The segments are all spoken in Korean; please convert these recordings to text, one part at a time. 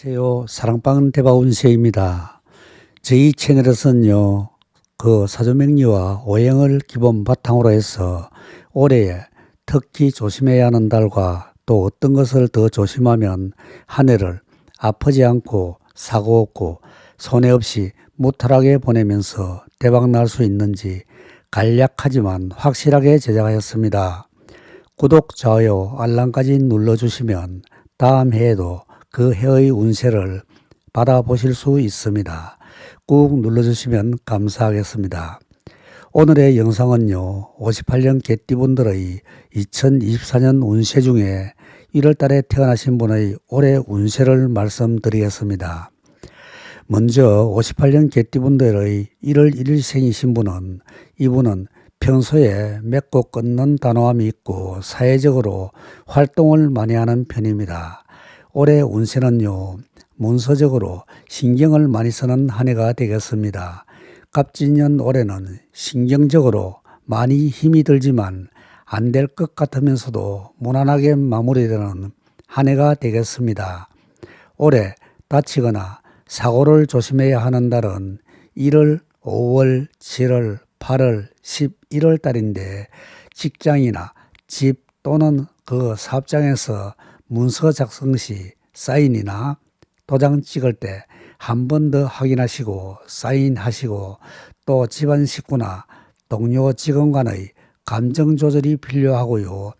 안녕하세요. 사랑방 대바운세입니다. 저희 채널에서는요, 사주명리와 오행을 기본 바탕으로 해서 올해에 특히 조심해야 하는 달과 또 어떤 것을 더 조심하면 한 해를 아프지 않고 사고 없고 손해 없이 무탈하게 보내면서 대박 날 수 있는지 간략하지만 확실하게 제작하였습니다. 구독, 좋아요, 알람까지 눌러주시면 다음 해에도 그 해의 운세를 받아보실 수 있습니다. 꾹 눌러주시면 감사하겠습니다. 오늘의 영상은요, 58년 개띠분들의 2024년 운세 중에 1월달에 태어나신 분의 올해 운세를 말씀드리겠습니다. 먼저 58년 개띠분들의 1월 1일생이신 분은, 이분은 평소에 맺고 끊는 단호함이 있고 사회적으로 활동을 많이 하는 편입니다. 올해 운세는요, 문서적으로 신경을 많이 쓰는 한 해가 되겠습니다. 갑진년 올해는 신경적으로 많이 힘이 들지만 안 될 것 같으면서도 무난하게 마무리되는 한 해가 되겠습니다. 올해 다치거나 사고를 조심해야 하는 달은 1월, 5월, 7월, 8월, 11월 달인데 직장이나 집 또는 그 사업장에서 문서 작성 시 사인이나 도장 찍을 때 한 번 더 확인하시고 사인하시고 또 집안 식구나 동료 직원 간의 감정 조절이 필요하고요.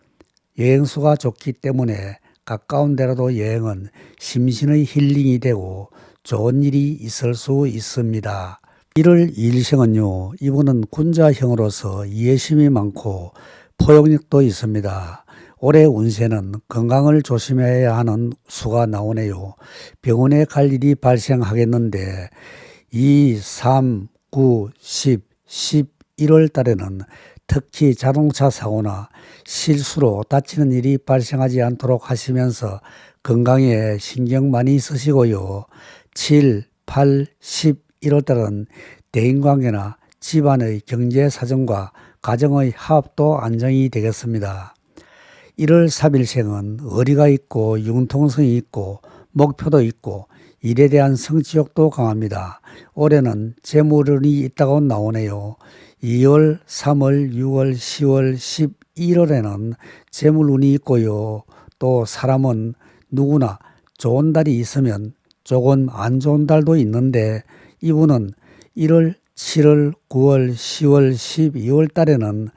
여행수가 좋기 때문에 가까운 데라도 여행은 심신의 힐링이 되고 좋은 일이 있을 수 있습니다. 1월 2일생은요, 이분은 군자형으로서 이해심이 많고 포용력도 있습니다. 올해 운세는 건강을 조심해야 하는 수가 나오네요. 병원에 갈 일이 발생하겠는데 2, 3, 9, 10, 11월 달에는 특히 자동차 사고나 실수로 다치는 일이 발생하지 않도록 하시면서 건강에 신경 많이 쓰시고요. 7, 8, 11월 달은 대인관계나 집안의 경제 사정과 가정의 화합도 안정이 되겠습니다. 1월 3일생은 의리가 있고 융통성이 있고 목표도 있고 일에 대한 성취욕도 강합니다. 올해는 재물운이 있다고 나오네요. 2월, 3월, 6월, 10월, 11월에는 재물운이 있고요. 또 사람은 누구나 좋은 달이 있으면 조금 안 좋은 달도 있는데 이분은 1월, 7월, 9월, 10월, 12월 달에는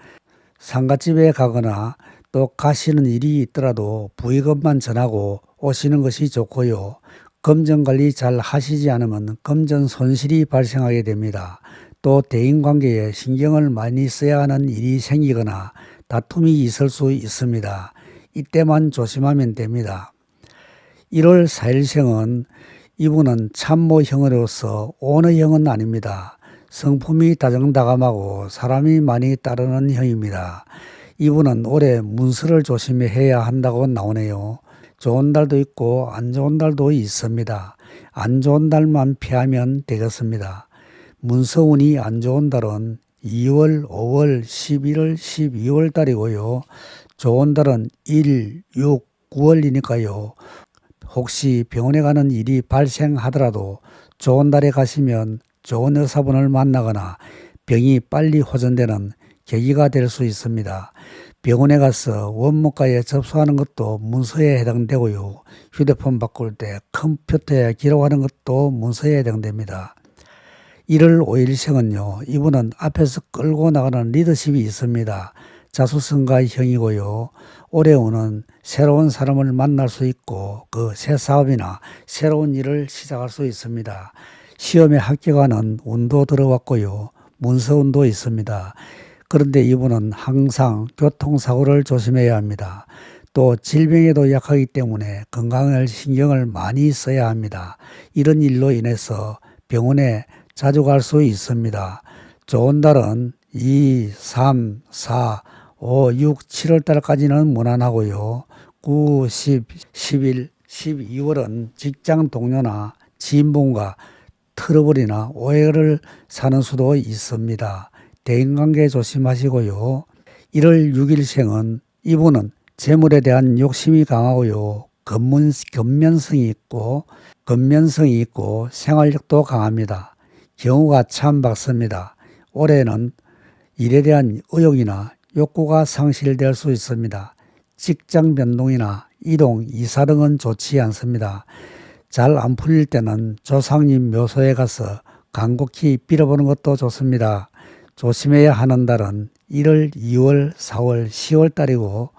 상가집에 가거나 또 가시는 일이 있더라도 부의금만 전하고 오시는 것이 좋고요. 금전관리 잘 하시지 않으면 금전 손실이 발생하게 됩니다. 또 대인관계에 신경을 많이 써야 하는 일이 생기거나 다툼이 있을 수 있습니다. 이때만 조심하면 됩니다. 1월 4일생은 이분은 참모형으로서 오너형은 아닙니다. 성품이 다정다감하고 사람이 많이 따르는 형입니다. 이분은 올해 문서를 조심해야 한다고 나오네요. 좋은 달도 있고 안 좋은 달도 있습니다. 안 좋은 달만 피하면 되겠습니다. 문서운이 안 좋은 달은 2월, 5월, 11월, 12월 달이고요. 좋은 달은 1, 6, 9월이니까요. 혹시 병원에 가는 일이 발생하더라도 좋은 달에 가시면 좋은 의사분을 만나거나 병이 빨리 호전되는 계기가 될 수 있습니다. 병원에 가서 원무과에 접수하는 것도 문서에 해당되고요. 휴대폰 바꿀 때 컴퓨터에 기록하는 것도 문서에 해당됩니다. 1월 5일생은요. 이분은 앞에서 끌고 나가는 리더십이 있습니다. 자수성가의 형이고요. 올해 운은 새로운 사람을 만날 수 있고 그 새 사업이나 새로운 일을 시작할 수 있습니다. 시험에 합격하는 운도 들어왔고요. 문서운도 있습니다. 그런데 이분은 항상 교통사고를 조심해야 합니다. 또 질병에도 약하기 때문에 건강을 신경을 많이 써야 합니다. 이런 일로 인해서 병원에 자주 갈 수 있습니다. 좋은 달은 2, 3, 4, 5, 6, 7월 달까지는 무난하고요. 9, 10, 11, 12월은 직장 동료나 지인분과 트러블이나 오해를 사는 수도 있습니다. 대인관계 조심하시고요. 1월 6일생은 이분은 재물에 대한 욕심이 강하고요. 근면성이 있고 생활력도 강합니다. 경우가 참 밝습니다. 올해는 일에 대한 의욕이나 욕구가 상실될 수 있습니다. 직장 변동이나 이동, 이사 등은 좋지 않습니다. 잘 안 풀릴 때는 조상님 묘소에 가서 간곡히 빌어보는 것도 좋습니다. 조심해야 하는 달은 1월, 2월, 4월, 10월 달이고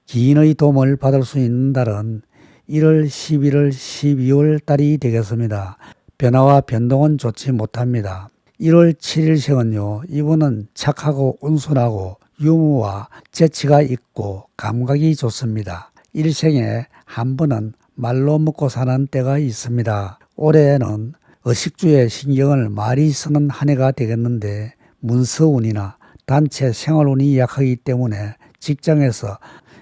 기인의 도움을 받을 수 있는 달은 1월, 11월, 12월 달이 되겠습니다. 변화와 변동은 좋지 못합니다. 1월 7일생은요, 이분은 착하고 온순하고 유머와 재치가 있고 감각이 좋습니다. 일생에 한 번은 말로 먹고 사는 때가 있습니다. 올해에는 의식주의 신경을 많이 쓰는 한 해가 되겠는데 문서운이나 단체 생활운이 약하기 때문에 직장에서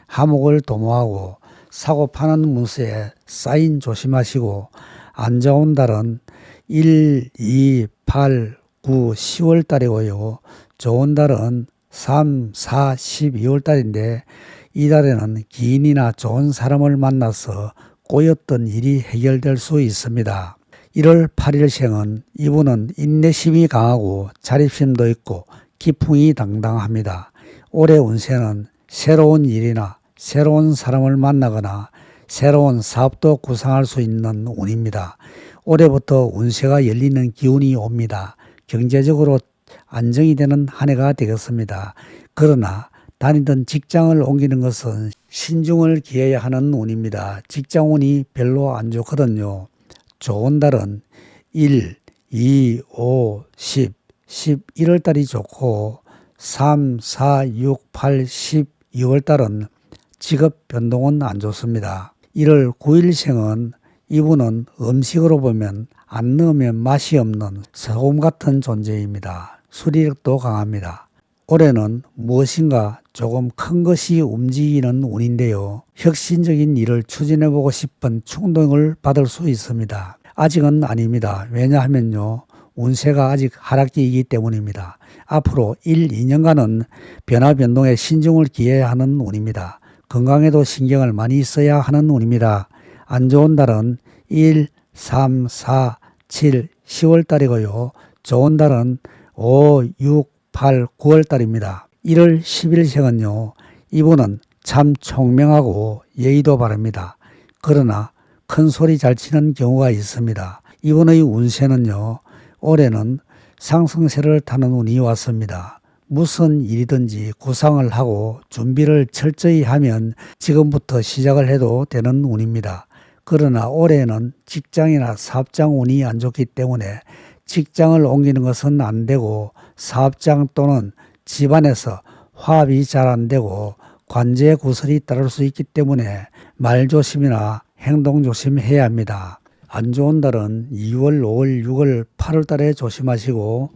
화목을 도모하고 사고 파는 문서에 사인 조심하시고 안 좋은 달은 1, 2, 8, 9, 10월 달이고요. 좋은 달은 3, 4, 12월 달인데 이 달에는 기인이나 좋은 사람을 만나서 꼬였던 일이 해결될 수 있습니다. 1월 8일생은 이분은 인내심이 강하고 자립심도 있고 기풍이 당당합니다. 올해 운세는 새로운 일이나 새로운 사람을 만나거나 새로운 사업도 구상할 수 있는 운입니다. 올해부터 운세가 열리는 기운이 옵니다. 경제적으로 안정이 되는 한 해가 되겠습니다. 그러나 다니던 직장을 옮기는 것은 신중을 기해야 하는 운입니다. 직장운이 별로 안 좋거든요. 좋은 달은 1, 2, 5, 10, 11월 달이 좋고 3, 4, 6, 8, 12월 달은 직업 변동은 안 좋습니다. 1월 9일생은 이분은 음식으로 보면 안 넣으면 맛이 없는 소금 같은 존재입니다. 수리력도 강합니다. 올해는 무엇인가 조금 큰 것이 움직이는 운인데요. 혁신적인 일을 추진해보고 싶은 충동을 받을 수 있습니다. 아직은 아닙니다. 왜냐하면요, 운세가 아직 하락기이기 때문입니다. 앞으로 1, 2년간은 변화 변동에 신중을 기해야 하는 운입니다. 건강에도 신경을 많이 써야 하는 운입니다. 안 좋은 달은 1, 3, 4, 7, 10월 달이고요. 좋은 달은 5, 6, 8, 9월 달입니다. 1월 10일생은요. 이분은 참 총명하고 예의도 바릅니다. 그러나 큰 소리 잘 치는 경우가 있습니다. 이분의 운세는요. 올해는 상승세를 타는 운이 왔습니다. 무슨 일이든지 구상을 하고 준비를 철저히 하면 지금부터 시작을 해도 되는 운입니다. 그러나 올해는 직장이나 사업장 운이 안 좋기 때문에 직장을 옮기는 것은 안 되고 사업장 또는 집안에서 화합이 잘 안 되고 관제 구설이 따를 수 있기 때문에 말 조심이나 행동 조심해야 합니다. 안 좋은 달은 2월, 5월, 6월, 8월 달에 조심하시고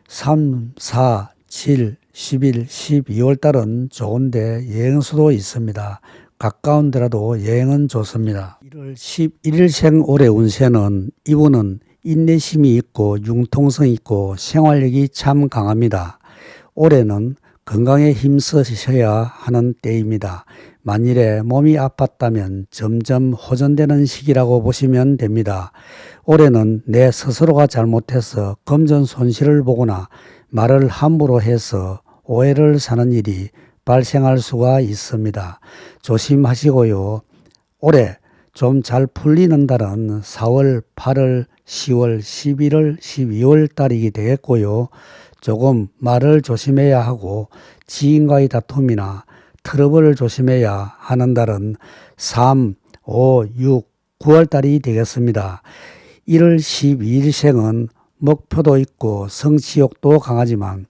3, 4, 7, 11, 12월 달은 좋은데 여행수도 있습니다. 가까운 데라도 여행은 좋습니다. 1월 11일생 올해 운세는 이분은 인내심이 있고 융통성이 있고 생활력이 참 강합니다. 올해는 건강에 힘쓰셔야 하는 때입니다. 만일에 몸이 아팠다면 점점 호전되는 시기라고 보시면 됩니다. 올해는 내 스스로가 잘못해서 금전 손실을 보거나 말을 함부로 해서 오해를 사는 일이 발생할 수가 있습니다. 조심하시고요. 올해 좀 잘 풀리는 달은 4월, 8월, 10월, 11월, 12월 달이게 되겠고요. 조금 말을 조심해야 하고 지인과의 다툼이나 트러블을 조심해야 하는 달은 3, 5, 6, 9월 달이 되겠습니다. 1월 12일생은 목표도 있고 성취욕도 강하지만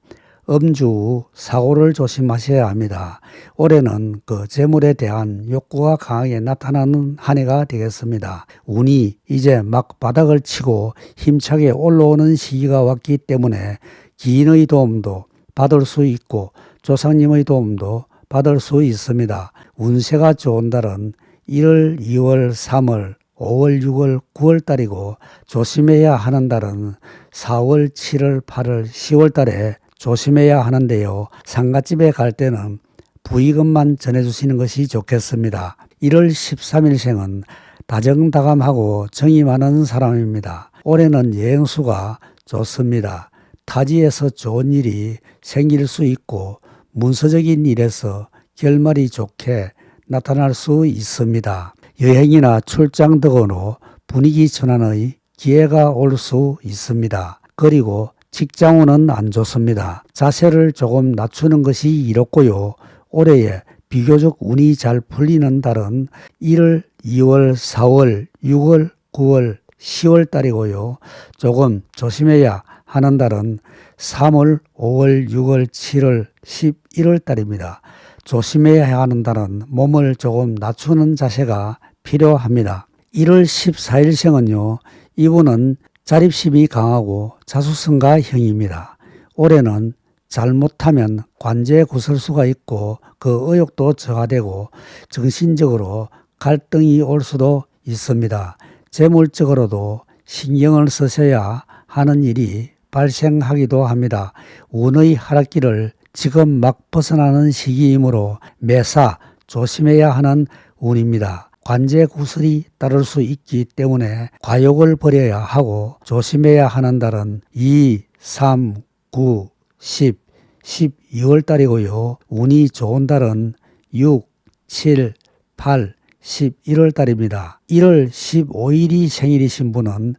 음주, 사고를 조심하셔야 합니다. 올해는 재물에 대한 욕구가 강하게 나타나는 한 해가 되겠습니다. 운이 이제 막 바닥을 치고 힘차게 올라오는 시기가 왔기 때문에 기인의 도움도 받을 수 있고 조상님의 도움도 받을 수 있습니다. 운세가 좋은 달은 1월, 2월, 3월, 5월, 6월, 9월 달이고 조심해야 하는 달은 4월, 7월, 8월, 10월 달에 조심해야 하는데요. 상가집에 갈 때는 부의금만 전해주시는 것이 좋겠습니다. 1월 13일생은 다정다감하고 정이 많은 사람입니다. 올해는 여행수가 좋습니다. 타지에서 좋은 일이 생길 수 있고 문서적인 일에서 결말이 좋게 나타날 수 있습니다. 여행이나 출장 등으로 분위기 전환의 기회가 올 수 있습니다. 그리고 직장운은 안 좋습니다. 자세를 조금 낮추는 것이 이롭고요. 올해에 비교적 운이 잘 풀리는 달은 1월, 2월, 4월, 6월, 9월, 10월 달이고요. 조금 조심해야 하는 달은 3월, 5월, 6월, 7월, 11월 달입니다. 조심해야 하는 달은 몸을 조금 낮추는 자세가 필요합니다. 1월 14일생은요. 이분은 자립심이 강하고 자수성가 형입니다. 올해는 잘못하면 관제 구설수가 있고 그 의욕도 저하되고 정신적으로 갈등이 올 수도 있습니다. 재물적으로도 신경을 쓰셔야 하는 일이 발생하기도 합니다. 운의 하락기를 지금 막 벗어나는 시기이므로 매사 조심해야 하는 운입니다. 관제 구설이 따를 수 있기 때문에 과욕을 버려야 하고 조심해야 하는 달은 2, 3, 9, 10, 12월 달이고요. 운이 좋은 달은 6, 7, 8, 11월 달입니다. 1월 15일이 생일이신 분은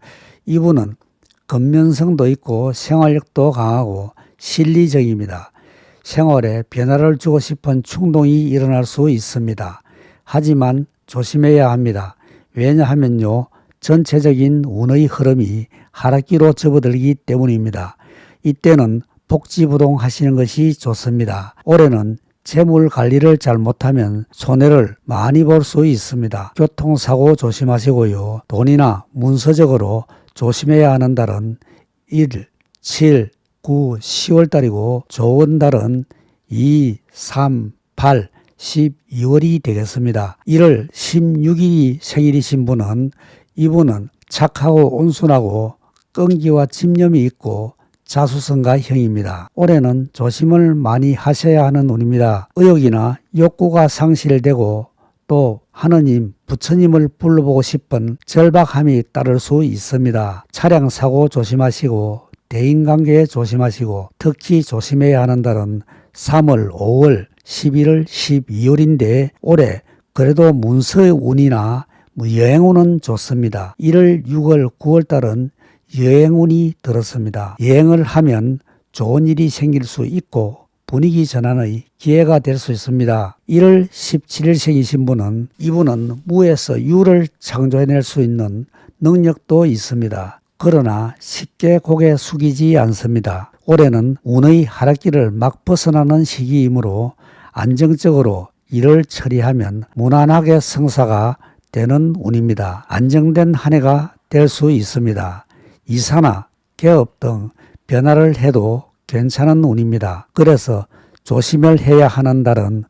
이분은 근면성도 있고 생활력도 강하고 실리적입니다. 생활에 변화를 주고 싶은 충동이 일어날 수 있습니다. 하지만 조심해야 합니다. 왜냐하면요. 전체적인 운의 흐름이 하락기로 접어들기 때문입니다. 이때는 복지부동 하시는 것이 좋습니다. 올해는 재물 관리를 잘못하면 손해를 많이 볼 수 있습니다. 교통사고 조심하시고요. 돈이나 문서적으로 조심해야 하는 달은 1, 7, 9, 10월 달이고 좋은 달은 2, 3, 8, 12월이 되겠습니다. 1월 16일이 생일이신 분은 이분은 착하고 온순하고 끈기와 집념이 있고 자수성가형입니다. 올해는 조심을 많이 하셔야 하는 운입니다. 의욕이나 욕구가 상실되고 또 하느님, 부처님을 불러보고 싶은 절박함이 따를 수 있습니다. 차량 사고 조심하시고 대인관계 조심하시고 특히 조심해야 하는 달은 3월, 5월, 11월, 12월인데 올해 그래도 문서의 운이나 여행운은 좋습니다. 1월, 6월, 9월 달은 여행운이 들었습니다. 여행을 하면 좋은 일이 생길 수 있고 분위기 전환의 기회가 될 수 있습니다. 1월 17일생이신 분은 이분은 무에서 유를 창조해낼 수 있는 능력도 있습니다. 그러나 쉽게 고개 숙이지 않습니다. 올해는 운의 하락기를 막 벗어나는 시기이므로 안정적으로 일을 처리하면 무난하게 성사가 되는 운입니다. 안정된 한 해가 될 수 있습니다. 이사나 개업 등 변화를 해도 괜찮은 운입니다. 그래서 조심을 해야 하는 달은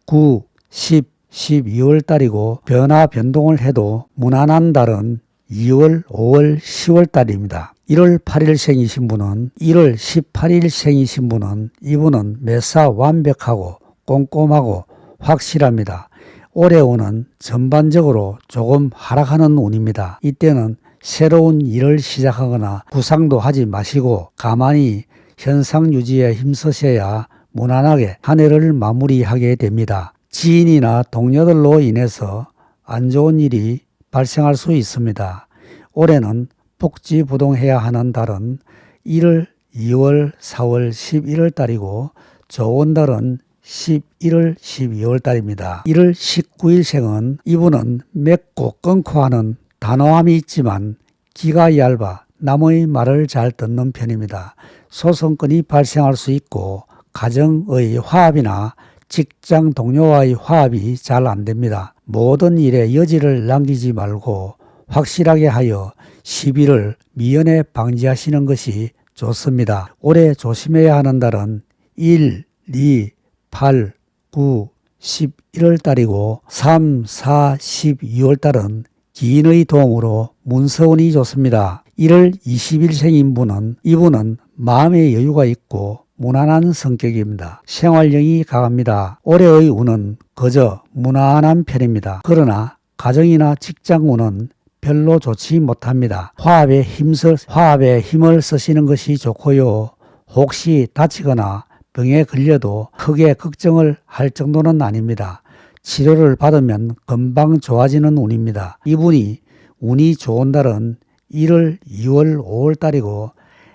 9, 10, 12월 달이고 변화 변동을 해도 무난한 달은 2월, 5월, 10월 달입니다. 1월 8일생이신 분은 1월 18일생이신 분은 이분은 매사 완벽하고 꼼꼼하고 확실합니다. 올해 운은 전반적으로 조금 하락하는 운입니다. 이때는 새로운 일을 시작하거나 구상도 하지 마시고 가만히 현상 유지에 힘쓰셔야 무난하게 한 해를 마무리하게 됩니다. 지인이나 동료들로 인해서 안 좋은 일이 발생할 수 있습니다. 올해는 복지부동해야 하는 달은 1월, 2월, 4월, 11월 달이고 좋은 달은 11월, 12월 달입니다. 1월 19일생은 이분은 맺고 끊고 하는 단호함이 있지만 기가 얇아 남의 말을 잘 듣는 편입니다. 소송건이 발생할 수 있고 가정의 화합이나 직장 동료와의 화합이 잘 안됩니다. 모든 일에 여지를 남기지 말고 확실하게 하여 시비를 미연에 방지하시는 것이 좋습니다. 올해 조심해야 하는 달은 1, 2, 8, 9, 11월 달이고 3, 4, 12월 달은 기인의 도움으로 문서운이 좋습니다. 1월 20일생인 분은 이분은 마음의 여유가 있고 무난한 성격입니다. 생활력이 강합니다. 올해의 운은 그저 무난한 편입니다. 그러나 가정이나 직장 운은 별로 좋지 못합니다. 화합에 힘을 쓰시는 것이 좋고요. 혹시 다치거나 병에 걸려도 크게 걱정을 할 정도는 아닙니다. 치료를 받으면 금방 좋아지는 운입니다. 이분이 운이 좋은 달은 1월, 2월, 5월 달이고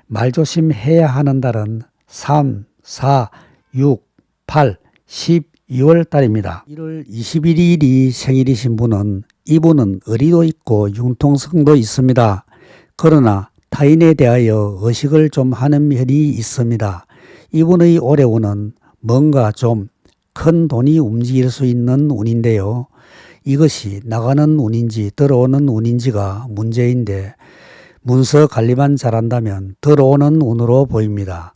말조심해야 하는 달은 3, 4, 6, 8, 12월 달입니다. 1월 21일이 생일이신 분은 이분은 의리도 있고 융통성도 있습니다. 그러나 타인에 대하여 의식을 좀 하는 면이 있습니다. 이분의 올해 운은 뭔가 좀 큰 돈이 움직일 수 있는 운인데요. 이것이 나가는 운인지 들어오는 운인지가 문제인데 문서 관리만 잘한다면 들어오는 운으로 보입니다.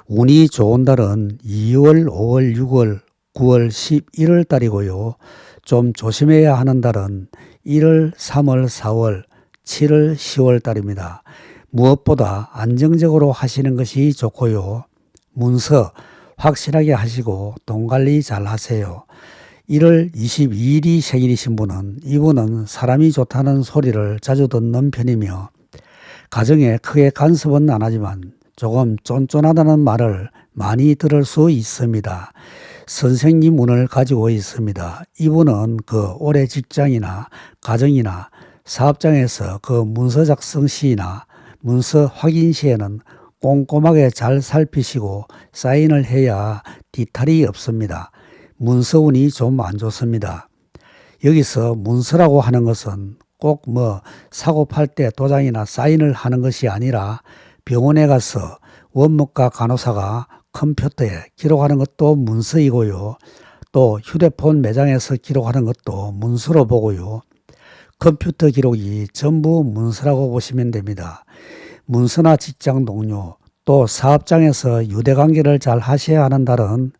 운이 좋은 달은 2월, 5월, 6월, 9월, 11월 달이고요. 좀 조심해야 하는 달은 1월, 3월, 4월, 7월, 10월 달입니다. 무엇보다 안정적으로 하시는 것이 좋고요. 문서 확실하게 하시고 돈 관리 잘 하세요. 1월 22일이 생일이신 분은 이분은 사람이 좋다는 소리를 자주 듣는 편이며 가정에 크게 간섭은 안 하지만 조금 쫀쫀하다는 말을 많이 들을 수 있습니다. 선생님 운을 가지고 있습니다. 이분은 그 올해 직장이나 가정이나 사업장에서 그 문서 작성 시나 문서 확인 시에는 꼼꼼하게 잘 살피시고 사인을 해야 뒤탈이 없습니다. 문서운이 좀 안 좋습니다. 여기서 문서라고 하는 것은 꼭 사고 팔 때 도장이나 사인을 하는 것이 아니라 병원에 가서 원무과 간호사가 컴퓨터에 기록하는 것도 문서이고요. 또 휴대폰 매장에서 기록하는 것도 문서로 보고요. 컴퓨터 기록이 전부 문서라고 보시면 됩니다. 문서나 직장 동료 또 사업장에서 유대관계를 잘 하셔야 하는 달은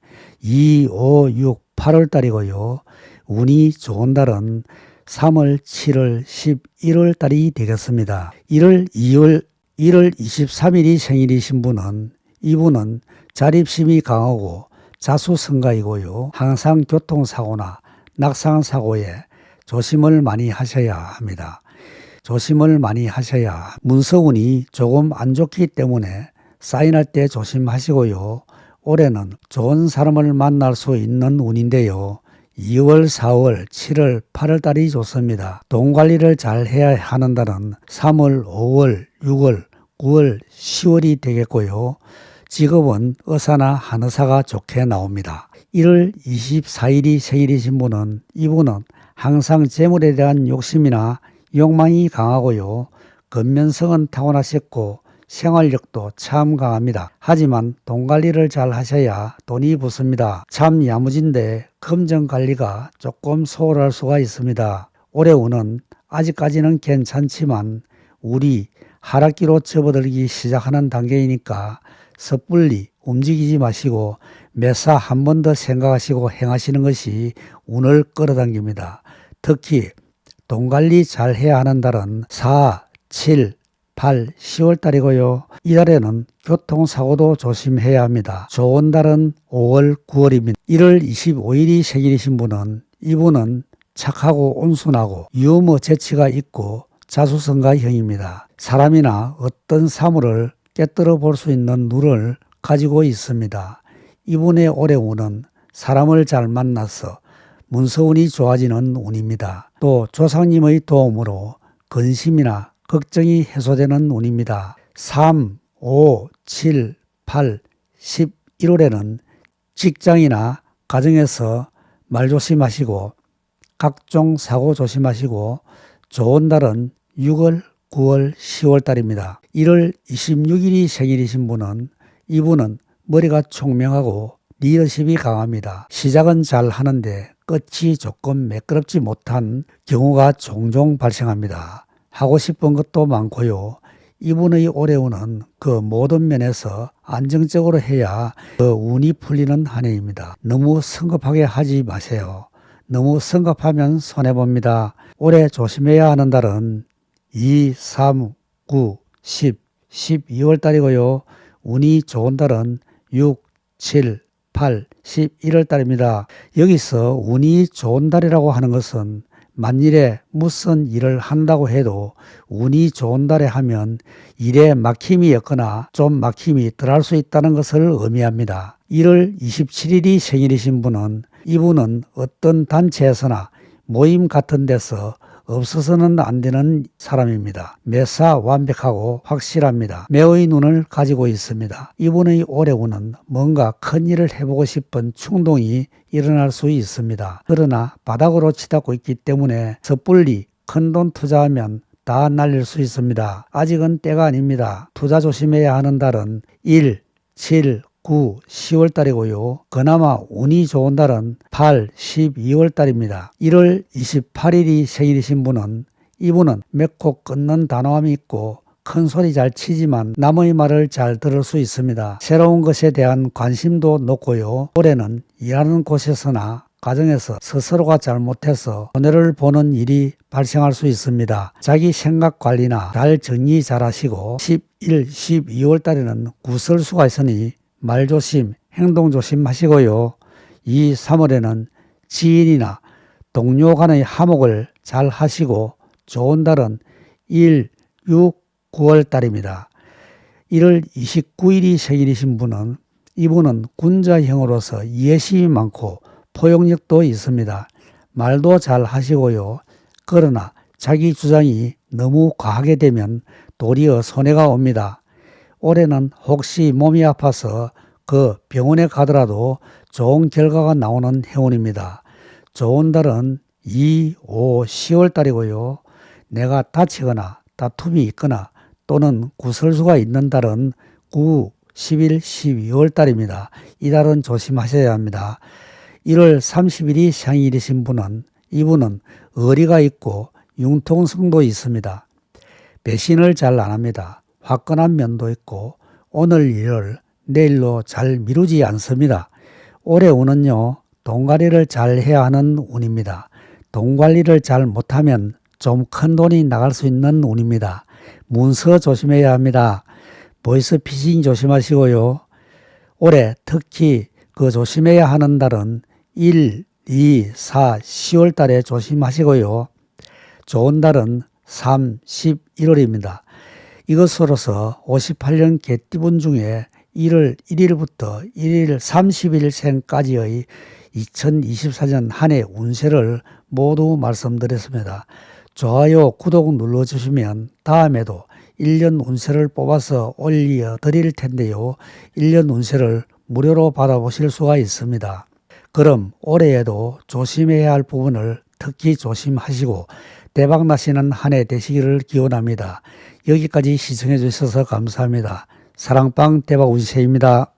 2, 5, 6, 8월 달이고요. 운이 좋은 달은 3월, 7월, 11월 달이 되겠습니다. 1월 23일이 생일이신 분은 이분은 자립심이 강하고 자수성가이고요. 항상 교통사고나 낙상사고에 조심을 많이 하셔야 합니다. 조심을 많이 하셔야 문서운이 조금 안 좋기 때문에 사인할 때 조심하시고요. 올해는 좋은 사람을 만날 수 있는 운인데요. 2월, 4월, 7월, 8월 달이 좋습니다. 돈 관리를 잘 해야 하는 달은 3월, 5월, 6월, 9월, 10월이 되겠고요. 직업은 의사나 한의사가 좋게 나옵니다. 1월 24일이 생일이신 분은 이분은 항상 재물에 대한 욕심이나 욕망이 강하고요. 근면성은 타고나셨고 생활력도 참 강합니다. 하지만 돈 관리를 잘 하셔야 돈이 붙습니다. 참 야무진데 금전 관리가 조금 소홀할 수가 있습니다. 올해 운은 아직까지는 괜찮지만 우리 하락기로 접어들기 시작하는 단계이니까 섣불리 움직이지 마시고 매사 한 번 더 생각하시고 행하시는 것이 운을 끌어당깁니다. 특히 돈 관리 잘 해야 하는 달은 4, 7, 8, 10월 달이고요. 이 달에는 교통사고도 조심해야 합니다. 좋은 달은 5월, 9월입니다. 1월 25일이 생일이신 분은 이분은 착하고 온순하고 유머 재치가 있고 자수성가형입니다. 사람이나 어떤 사물을 깨뜨려 볼 수 있는 눈을 가지고 있습니다. 이분의 올해 운은 사람을 잘 만나서 문서운이 좋아지는 운입니다. 또 조상님의 도움으로 근심이나 걱정이 해소되는 운입니다. 3, 5, 7, 8, 11월에는 직장이나 가정에서 말조심하시고 각종 사고 조심하시고 좋은 달은 6월, 9월, 10월 달입니다. 1월 26일이 생일이신 분은 이분은 머리가 총명하고 리더십이 강합니다. 시작은 잘 하는데 끝이 조금 매끄럽지 못한 경우가 종종 발생합니다. 하고 싶은 것도 많고요. 이분의 올해 운은 그 모든 면에서 안정적으로 해야 그 운이 풀리는 한 해입니다. 너무 성급하게 하지 마세요. 너무 성급하면 손해봅니다. 올해 조심해야 하는 달은 2, 3, 9, 10, 12월 달이고요. 운이 좋은 달은 6, 7, 8, 11월 달입니다. 여기서 운이 좋은 달이라고 하는 것은 만일에 무슨 일을 한다고 해도 운이 좋은 달에 하면 일에 막힘이 없거나 좀 막힘이 덜할 수 있다는 것을 의미합니다. 1월 27일이 생일이신 분은 이분은 어떤 단체에서나 모임 같은 데서 없어서는 안 되는 사람입니다. 매사 완벽하고 확실합니다. 매의 눈을 가지고 있습니다. 이분의 올해 운은 뭔가 큰 일을 해보고 싶은 충동이 일어날 수 있습니다. 그러나 바닥으로 치닫고 있기 때문에 섣불리 큰돈 투자하면 다 날릴 수 있습니다. 아직은 때가 아닙니다. 투자 조심해야 하는 달은 1, 7, 9, 10월 달이고요. 그나마 운이 좋은 달은 8, 12월 달입니다. 1월 28일이 생일이신 분은 이분은 맺고 끊는 단호함이 있고 큰 소리 잘 치지만 남의 말을 잘 들을 수 있습니다. 새로운 것에 대한 관심도 높고요. 올해는 일하는 곳에서나 가정에서 스스로가 잘못해서 손해를 보는 일이 발생할 수 있습니다. 자기 생각 관리나 잘 정리 잘 하시고 11, 12월 달에는 구설수가 있으니 말 조심, 행동 조심 하시고요. 2, 3월에는 지인이나 동료 간의 화목을 잘 하시고 좋은 달은 1, 6, 9월 달입니다. 1월 29일이 생일이신 분은 이분은 군자형으로서 이해심이 많고 포용력도 있습니다. 말도 잘 하시고요. 그러나 자기 주장이 너무 과하게 되면 도리어 손해가 옵니다. 올해는 혹시 몸이 아파서 그 병원에 가더라도 좋은 결과가 나오는 행운입니다. 좋은 달은 2, 5, 10월 달이고요. 내가 다치거나 다툼이 있거나 또는 구설수가 있는 달은 9, 11, 12월 달입니다. 이 달은 조심하셔야 합니다. 1월 30일이 생일이신 분은 이분은 의리가 있고 융통성도 있습니다. 배신을 잘 안 합니다. 화끈한 면도 있고 오늘 일을 내일로 잘 미루지 않습니다. 올해 운은요. 돈 관리를 잘 해야 하는 운입니다. 돈 관리를 잘 못하면 좀 큰 돈이 나갈 수 있는 운입니다. 문서 조심해야 합니다. 보이스피싱 조심하시고요. 올해 특히 조심해야 하는 달은 1, 2, 4, 10월 달에 조심하시고요. 좋은 달은 3, 11월입니다. 이것으로서 58년 개띠분 중에 1월 1일부터 1일 30일생까지의 2024년 한 해 운세를 모두 말씀드렸습니다. 좋아요, 구독 눌러주시면 다음에도 1년 운세를 뽑아서 올려드릴 텐데요. 1년 운세를 무료로 받아보실 수가 있습니다. 그럼 올해에도 조심해야 할 부분을 특히 조심하시고 대박나시는 한 해 되시기를 기원합니다. 여기까지 시청해 주셔서 감사합니다. 사랑방 대박운세입니다.